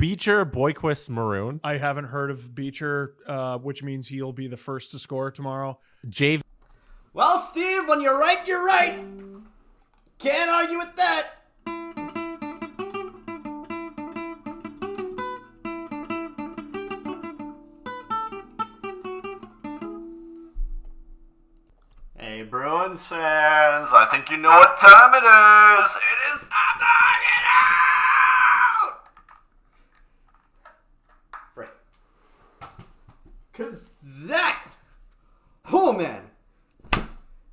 Beecher Boyquist Maroon? I haven't heard of Beecher, which means he'll be the first to score tomorrow. JV. Well, Steve, when you're right, you're right. Can't argue with that. Hey, Bruins fans, I think you know what time it is. It is time to get out! Right. Because oh man,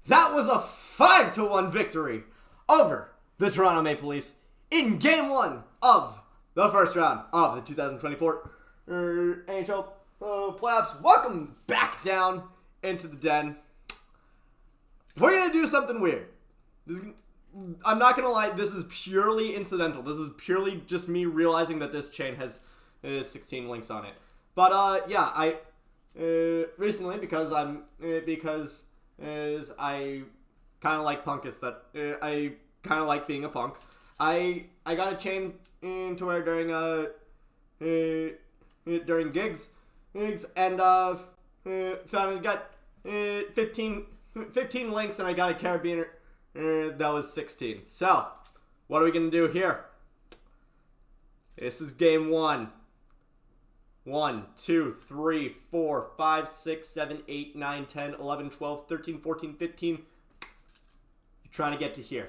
that was a 5-1 victory over the Toronto Maple Leafs in Game 1 of the first round of the 2024 NHL playoffs. Welcome back down into the den. We're going to do something weird. I'm not going to lie, this is purely incidental. This is purely just me realizing that this chain has 16 links on it. But yeah, I recently, because I kind of like punk I kind of like being a punk. I got a chain to wear during gigs and found it got 15 links, and I got a carabiner that was 16. So, what are we going to do here? This is game 1. 1, 2, 3, 4, 5, 6, 7, 8, 9, 10, 11, 12, 13, 14, 15. You're trying to get to here.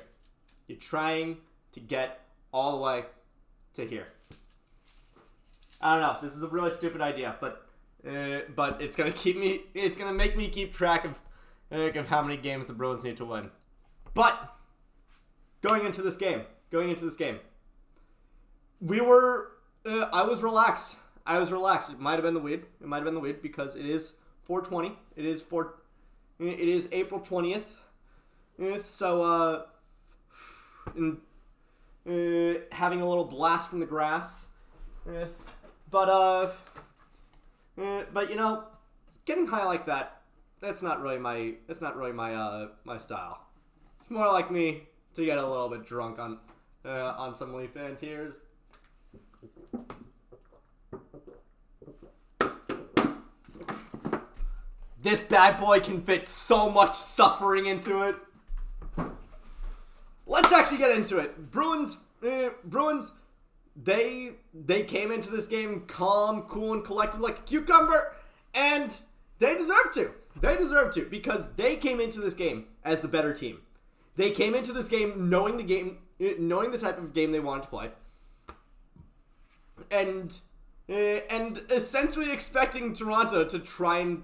You're trying to get all the way to here. I don't know. This is a really stupid idea, but it's gonna make me keep track of how many games the Bruins need to win. But going into this game, I was relaxed. It might have been the weed. Because it is 420. It is April 20th. So having a little blast from the grass. Yes. But you know, getting high like that, that's not really my style. It's more like me to get a little bit drunk on some Leaf fan tears. This bad boy can fit so much suffering into it. Let's actually get into it. Bruins, they came into this game calm, cool, and collected like a cucumber, and they deserve to. Because they came into this game as the better team. They came into this game knowing the type of game they wanted to play, and essentially expecting Toronto to try and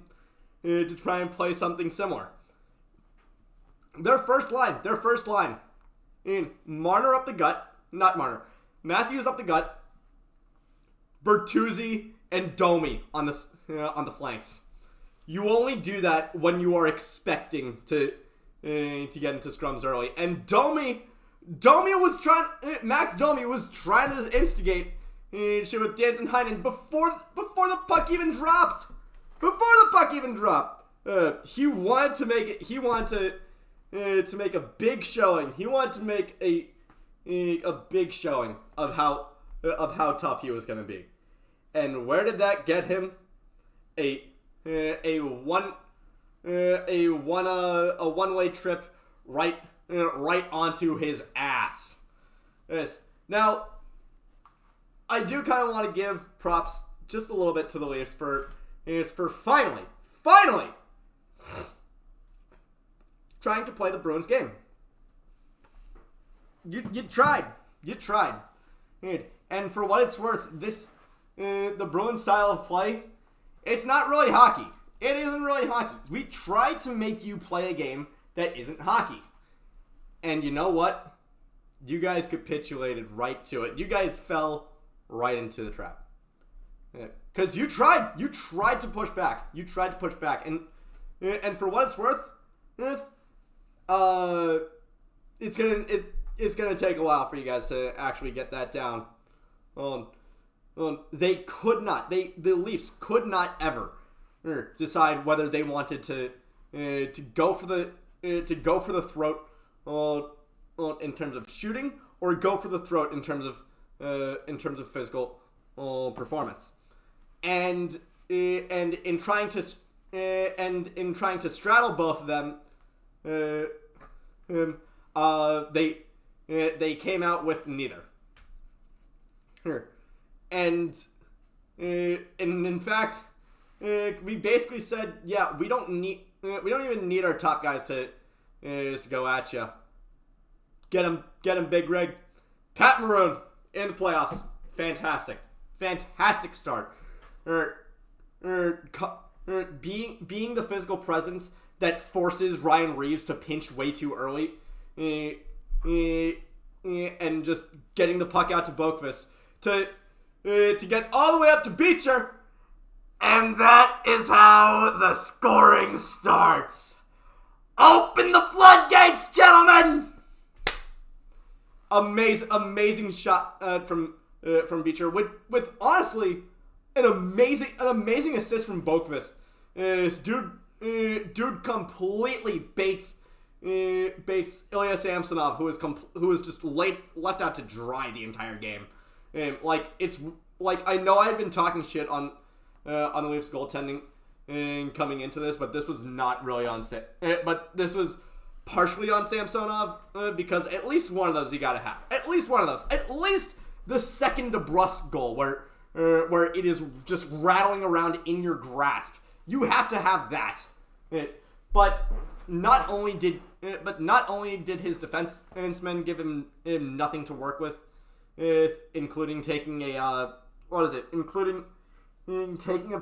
play something similar. Their first line, in Marner up the gut, not Marner, Matthews up the gut, Bertuzzi and Domi on the flanks. You only do that when you are expecting to get into scrums early. And Max Domi was trying to instigate shit with Danton Heinen before the puck even dropped. He wanted to make it. He wanted to make a big showing. He wanted to make a big showing of how tough he was going to be. And where did that get him? A one-way trip right onto his ass. Yes. Now, I do kind of want to give props just a little bit to the Leafs for finally trying to play the Bruins game. You tried. And for what it's worth, the Bruins style of play, it's not really hockey. It isn't really hockey. We tried to make you play a game that isn't hockey. And you know what? You guys capitulated right to it. You guys fell right into the trap. Because you tried to push back. And for what it's worth, it's gonna take a while for you guys to actually get that down. They could not. The Leafs could not ever decide whether they wanted to go for the throat in terms of shooting, or go for the throat in terms of physical performance, and in trying to straddle both of them, they came out with neither. And in fact, we basically said, yeah, we don't even need our top guys to go at you. Get him, Big Rig. Pat Maroon in the playoffs, fantastic start. Being the physical presence that forces Ryan Reeves to pinch way too early, and just getting the puck out to Boqvist to get all the way up to Beecher, and that is how the scoring starts. Open the floodgates, gentlemen! Amazing shot from Beecher with honestly an amazing assist from Boqvist. Dude completely baits Ilya Samsonov, who was just left out to dry the entire game. I know I had been talking shit on the Leafs goaltending coming into this, but this was not really on but this was partially on Samsonov, because at least one of those you gotta have. At least one of those. At least the second DeBrusk goal where it is just rattling around in your grasp. You have to have that. But not only did his defensemen give him nothing to work with, including taking a taking a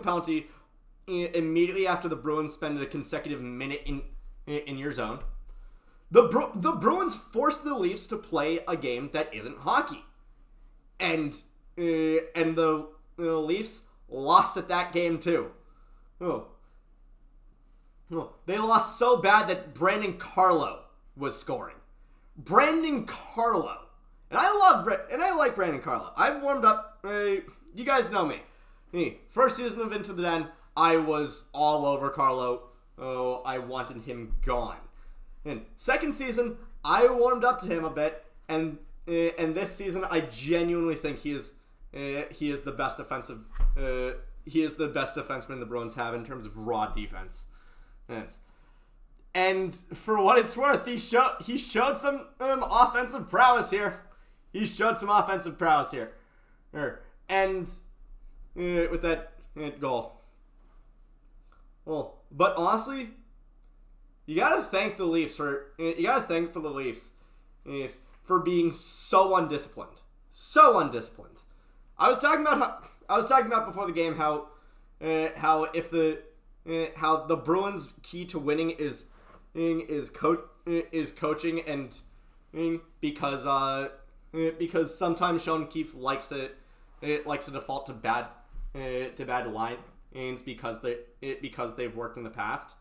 penalty immediately after the Bruins spend a consecutive minute in your zone. The Bruins forced the Leafs to play a game that isn't hockey, and the Leafs lost at that game too. They lost so bad that Brandon Carlo was scoring. Brandon Carlo, and I like Brandon Carlo. I've warmed up. You guys know me. First season of Into the Den, I was all over Carlo. Oh, I wanted him gone. And second season, I warmed up to him a bit, and this season, I genuinely think he is the best defensive. He is the best defenseman the Bruins have in terms of raw defense. And for what it's worth, he showed some offensive prowess here. And with that goal. Well, but honestly, you gotta thank the Leafs for being so undisciplined. I was talking about before the game how the Bruins' key to winning is coaching, and because sometimes Sean Keefe likes to default to bad lines because they've worked in the past.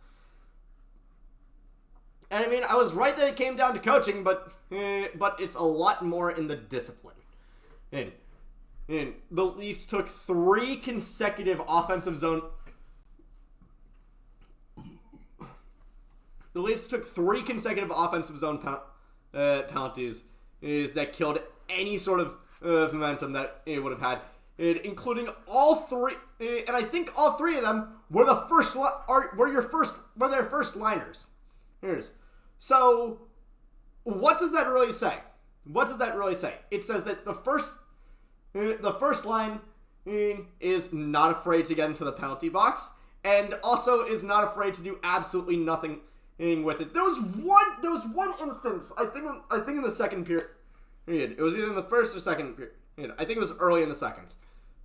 And I mean, I was right that it came down to coaching, but it's a lot more in the discipline. And the Leafs took 3 consecutive offensive zone. The Leafs took 3 consecutive offensive zone penalties that killed any sort of momentum that it would have had, including all 3. And I think all 3 of them were their first liners. So, what does that really say? It says that the first line is not afraid to get into the penalty box, and also is not afraid to do absolutely nothing with it. There was one instance, I think in the second period. It was either in the first or second period. I think it was early in the second.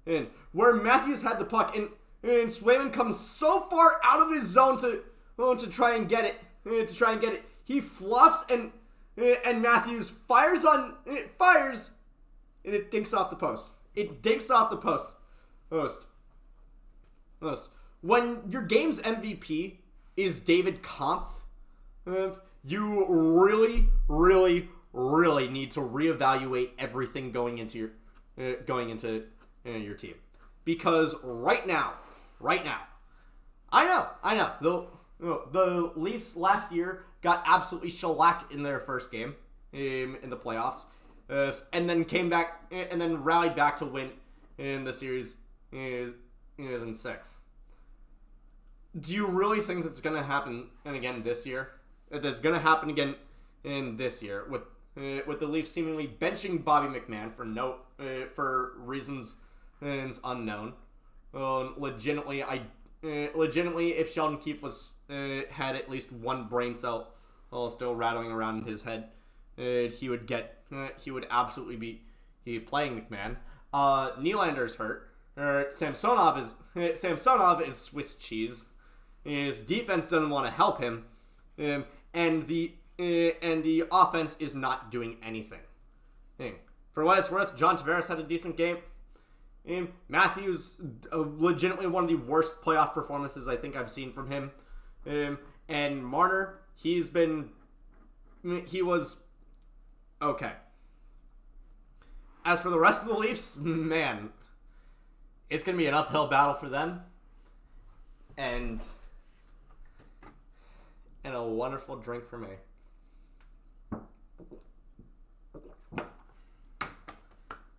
And where Matthews had the puck, and Swayman comes so far out of his zone to try and get it. He flops, and Matthews fires, and it dinks off the post. When your game's MVP is David Kampf, you really, really, really need to reevaluate everything going into your team, because right now, I know the Leafs last year got absolutely shellacked in their first game in the playoffs. and then came back and then rallied back to win in the series in 6. Do you really think that's going to happen again this year? That's going to happen again in this year with the Leafs seemingly benching Bobby McMahon for reasons unknown. Legitimately, if Sheldon Keefe had at least one brain cell still rattling around in his head, he would absolutely be playing McMahon. Nylander's hurt. Samsonov is Swiss cheese. His defense doesn't want to help him, and the offense is not doing anything. For what it's worth, John Tavares had a decent game. Matthews, legitimately one of the worst playoff performances I think I've seen from him. And Marner, he was okay. As for the rest of the Leafs, man, it's going to be an uphill battle for them. And a wonderful drink for me.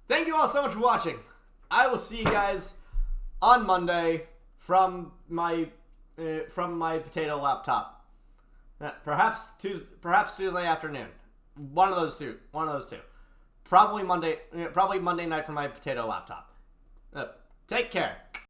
Thank you all so much for watching. I will see you guys on Monday from my potato laptop. Perhaps Tuesday afternoon. One of those two. Probably Monday night from my potato laptop. Take care.